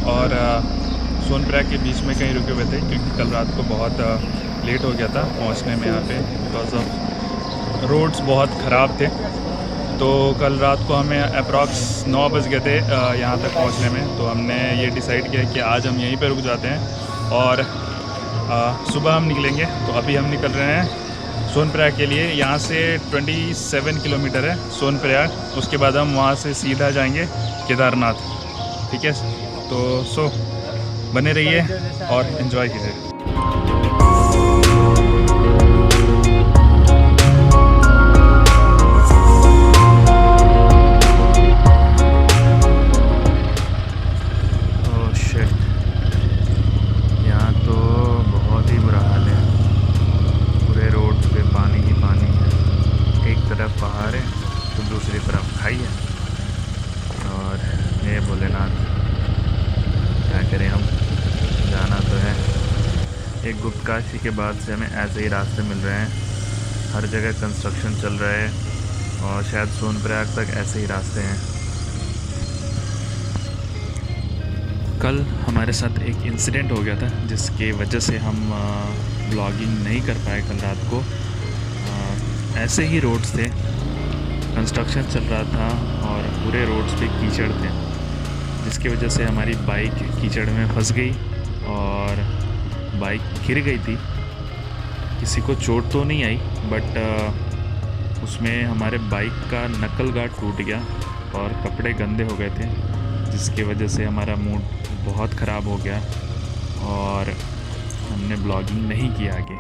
और सोनप्रयाग के बीच में कहीं रुके हुए थे क्योंकि कल रात को बहुत लेट हो गया था पहुंचने में यहाँ पे बिकॉज ऑफ रोड्स बहुत ख़राब थे। तो कल रात को हमें अप्रॉक्स 9 बज गए थे यहाँ तक पहुँचने में। तो हमने ये डिसाइड किया कि आज हम यहीं पे रुक जाते हैं और सुबह हम निकलेंगे। तो अभी हम निकल रहे हैं सोनप्रयाग के लिए। यहाँ से 27 किलोमीटर है सोनप्रयाग। उसके बाद हम वहाँ से सीधा जाएंगे केदारनाथ। ठीक है, तो बने रहिए और इन्जॉय कीजिए। पहाड़ है तो दूसरी तरफ खाई है और ये भोलेनाथ, क्या करें हम, जाना तो है। एक गुप्तकाशी के बाद से हमें ऐसे ही रास्ते मिल रहे हैं, हर जगह कंस्ट्रक्शन चल रहा है और शायद सोनप्रयाग तक ऐसे ही रास्ते हैं। कल हमारे साथ एक इंसिडेंट हो गया था जिसके वजह से हम ब्लॉगिंग नहीं कर पाए कल रात को। ऐसे ही रोड्स थे, कंस्ट्रक्शन चल रहा था और पूरे रोड्स पे कीचड़ थे, जिसकी वजह से हमारी बाइक कीचड़ में फंस गई और बाइक गिर गई थी। किसी को चोट तो नहीं आई बट उसमें हमारे बाइक का नकल गार्ड टूट गया और कपड़े गंदे हो गए थे, जिसकी वजह से हमारा मूड बहुत ख़राब हो गया और हमने ब्लॉगिंग नहीं किया आगे।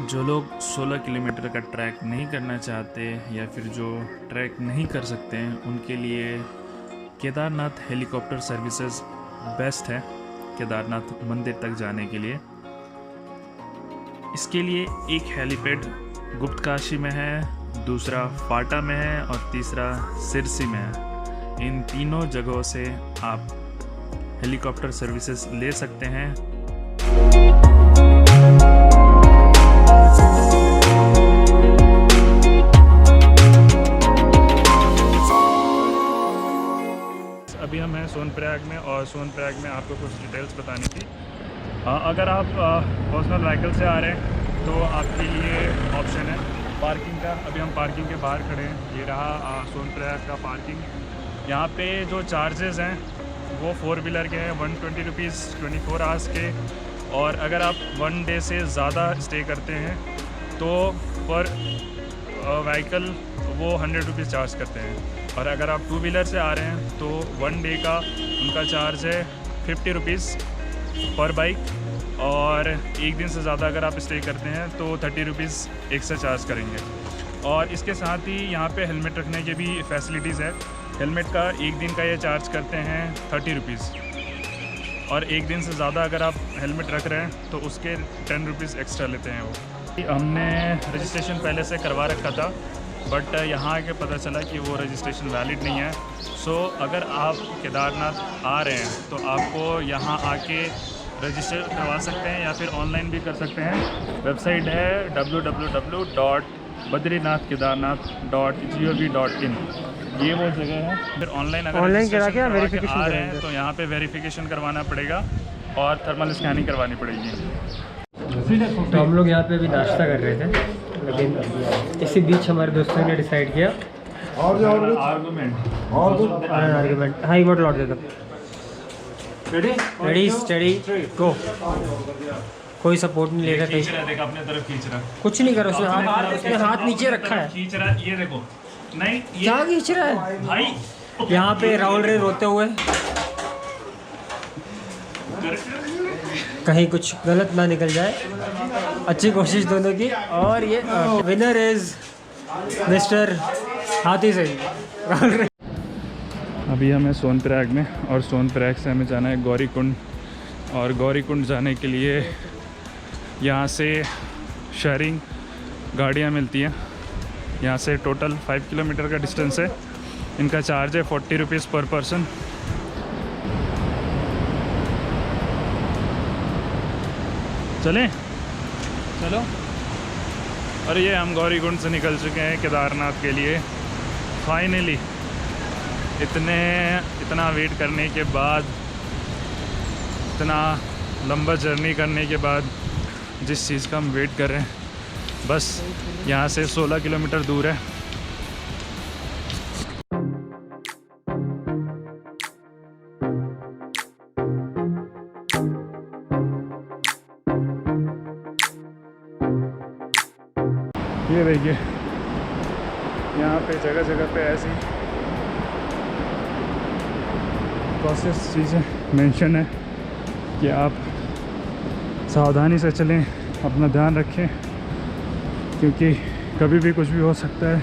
जो लोग 16 किलोमीटर का ट्रैक नहीं करना चाहते या फिर जो ट्रैक नहीं कर सकते हैं, उनके लिए केदारनाथ हेलीकॉप्टर सर्विसेज बेस्ट है केदारनाथ मंदिर तक जाने के लिए। इसके लिए एक हेलीपैड गुप्तकाशी में है, दूसरा फाटा में है और तीसरा सिरसी में है। इन तीनों जगहों से आप हेलीकॉप्टर सर्विसेज ले सकते हैं। अभी हम हैं सोनप्रयाग में और सोनप्रयाग में आपको कुछ डिटेल्स बतानी थी। अगर आप पर्सनल व्हीकल से आ रहे हैं तो आपके लिए ऑप्शन है पार्किंग का। अभी हम पार्किंग के बाहर खड़े हैं, ये रहा सोनप्रयाग का पार्किंग। यहाँ पे जो चार्जेस हैं वो 4 व्हीलर के हैं 120 रुपीज़ 24 आवर्स के, और अगर आप 1 डे से ज़्यादा स्टे करते हैं तो पर व्हीकल वो 100 रुपीज़ चार्ज करते हैं। और अगर आप 2 व्हीलर से आ रहे हैं तो 1 डे का उनका चार्ज है 50 रुपीज़ पर बाइक, और एक दिन से ज़्यादा अगर आप स्टे करते हैं तो 30 रुपीज़ एक्स्ट्रा चार्ज करेंगे। और इसके साथ ही यहाँ पे हेलमेट रखने की भी फैसिलिटीज़ है। हेलमेट का एक दिन का ये चार्ज करते हैं 30 रुपीज़, और एक दिन से ज़्यादा अगर आप हेलमेट रख रहे हैं तो उसके 10 रुपीज़ एक्स्ट्रा लेते हैं वो। हमने रजिस्ट्रेशन पहले से करवा रखा था बट यहाँ आके पता चला कि वो रजिस्ट्रेशन वैलिड नहीं है। सो अगर आप केदारनाथ आ रहे हैं तो आपको यहाँ आके रजिस्टर करवा सकते हैं या फिर ऑनलाइन भी कर सकते हैं। वेबसाइट है www.badrinathkedarnath.gov.in। ये वो जगह है। फिर ऑनलाइन अगर करा के वेरिफिकेशन आ रहे हैं तो यहाँ पे वेरिफिकेशन करवाना पड़ेगा और थर्मल स्कैनिंग करवानी पड़ेगी। तो हम लोग यहाँ पे अभी नाश्ता कर रहे थे, लेकिन इसी बीच हमारे दोस्तों ने डिसाइड किया आर्गुमेंट। हाँ, एक लौट देता। रेडी स्टडी गो। कोई सपोर्ट नहीं ले रहा, देखो अपने तरफ खींच रहा, कुछ नहीं कर रहा। उसने हाथ नीचे रखा है, खींच रहा। ये देखो, नहीं क्या खींच रहा है भाई। यहाँ पे राहुल रे रोते हुए, कहीं कुछ गलत ना निकल जाए। अच्छी कोशिश दोनों की। और ये विनर इज मिस्टर हाथी सिंह। अभी हमें सोनप्रयाग में, और सोनप्रयाग से हमें जाना है गौरीकुंड। और गौरीकुंड जाने के लिए यहाँ से शेयरिंग गाड़ियाँ मिलती हैं। यहाँ से टोटल 5 किलोमीटर का डिस्टेंस है। इनका चार्ज है 40 रुपीज़ पर पर्सन। चलें? चलो। और ये हम गौरीकुंड से निकल चुके हैं केदारनाथ के लिए फाइनली। इतना वेट करने के बाद, इतना लंबा जर्नी करने के बाद जिस चीज़ का हम वेट कर रहे हैं, बस यहाँ से 16 किलोमीटर दूर है। ये देखिए, यहाँ पे जगह जगह पे ऐसी प्रोसेस चीज़ें मेंशन है कि आप सावधानी से चलें, अपना ध्यान रखें, क्योंकि कभी भी कुछ भी हो सकता है।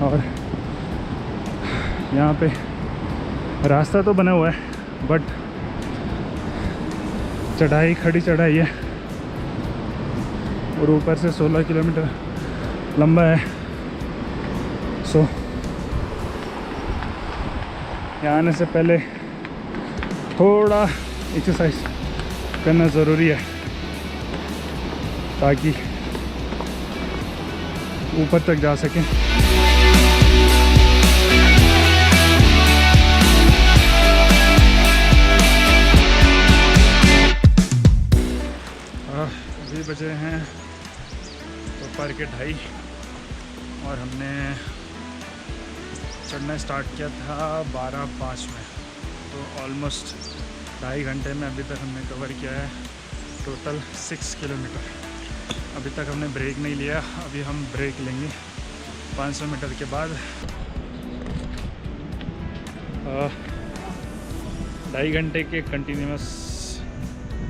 और यहाँ पे रास्ता तो बना हुआ है, बट चढ़ाई, खड़ी चढ़ाई है, और ऊपर से 16 किलोमीटर लंबा है। सो यहाँ आने से पहले थोड़ा एक्सरसाइज करना ज़रूरी है, ताकि ऊपर तक जा सकें। अभी बजे हैं दोपहर के 2:30 और हमने चढ़ना स्टार्ट किया था 12:05 में। तो ऑलमोस्ट 2.5 घंटे में अभी तक हमने कवर किया है टोटल 6 किलोमीटर। अभी तक हमने ब्रेक नहीं लिया, अभी हम ब्रेक लेंगे 500 मीटर के बाद। 2.5 घंटे के कंटिन्यूस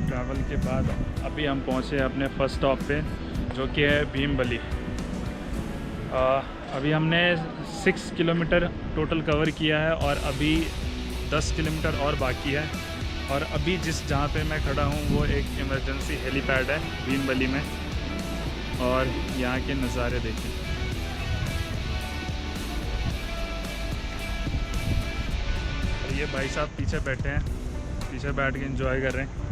ट्रैवल के बाद अभी हम पहुँचे अपने फर्स्ट स्टॉप पे, जो कि है भीमबली। अभी हमने 6 किलोमीटर टोटल कवर किया है और अभी 10 किलोमीटर और बाकी है। और अभी जहाँ पे मैं खड़ा हूँ वो एक इमरजेंसी हेलीपैड है भीमबली में, और यहाँ के नज़ारे देखें। और ये भाई साहब पीछे बैठे हैं, पीछे बैठ के एंजॉय कर रहे हैं।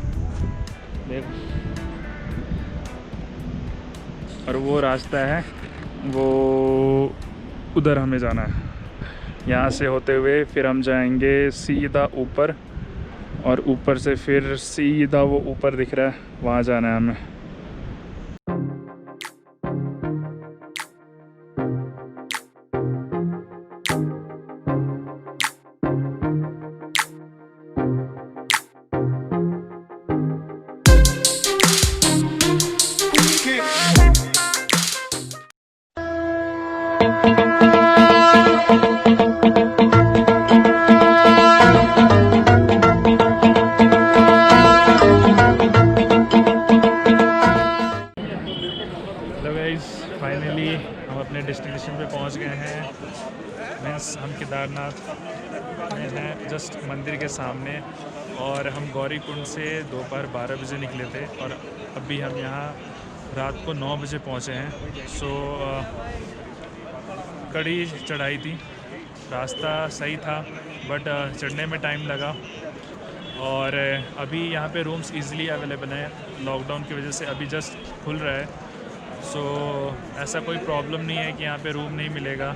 और वो रास्ता है, वो उधर हमें जाना है। यहाँ से होते हुए फिर हम जाएंगे सीधा ऊपर, और ऊपर से फिर सीधा वो ऊपर दिख रहा है, वहाँ जाना है हमें। फाइनली हम अपने डेस्टिनेशन पे पहुंच गए हैं। मीन्स हम केदारनाथ में हैं, जस्ट मंदिर के सामने। और हम गौरीकुंड से दोपहर 12 बजे निकले थे और अभी हम यहाँ रात को 9 बजे पहुँचे हैं। सो कड़ी चढ़ाई थी, रास्ता सही था, बट चढ़ने में टाइम लगा। और अभी यहाँ पे रूम्स इजीली अवेलेबल हैं, लॉकडाउन की वजह से अभी जस्ट खुल रहा है। सो ऐसा कोई प्रॉब्लम नहीं है कि यहाँ पे रूम नहीं मिलेगा,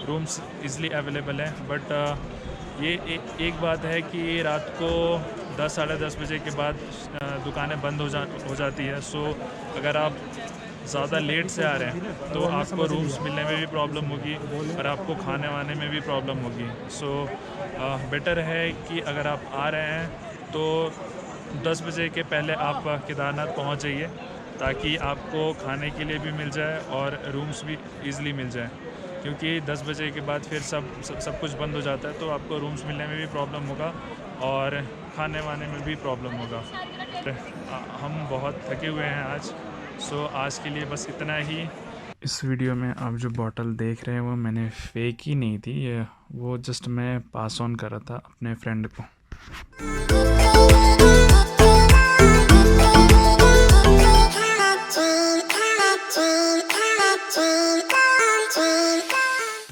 रूम्स इजीली अवेलेबल हैं। बट ये एक बात है कि रात को 10 साढ़े 10 बजे के बाद दुकानें बंद हो जाती है। सो अगर आप ज़्यादा लेट से आ रहे हैं तो आपको रूम्स मिलने में भी प्रॉब्लम होगी और आपको खाने वाने में भी प्रॉब्लम होगी। सो बेटर है कि अगर आप आ रहे हैं तो 10 बजे के पहले आप केदारनाथ पहुँच जाइए, ताकि आपको खाने के लिए भी मिल जाए और रूम्स भी इजीली मिल जाए। क्योंकि 10 बजे के बाद फिर सब कुछ बंद हो जाता है, तो आपको रूम्स मिलने में भी प्रॉब्लम होगा और खाने वाने में भी प्रॉब्लम होगा। हम बहुत थके हुए हैं आज। सो आज के लिए बस इतना ही। इस वीडियो में आप जो बॉटल देख रहे हैं वो मैंने फेक ही नहीं थी, ये वो जस्ट मैं पास ऑन कर रहा था अपने फ्रेंड को।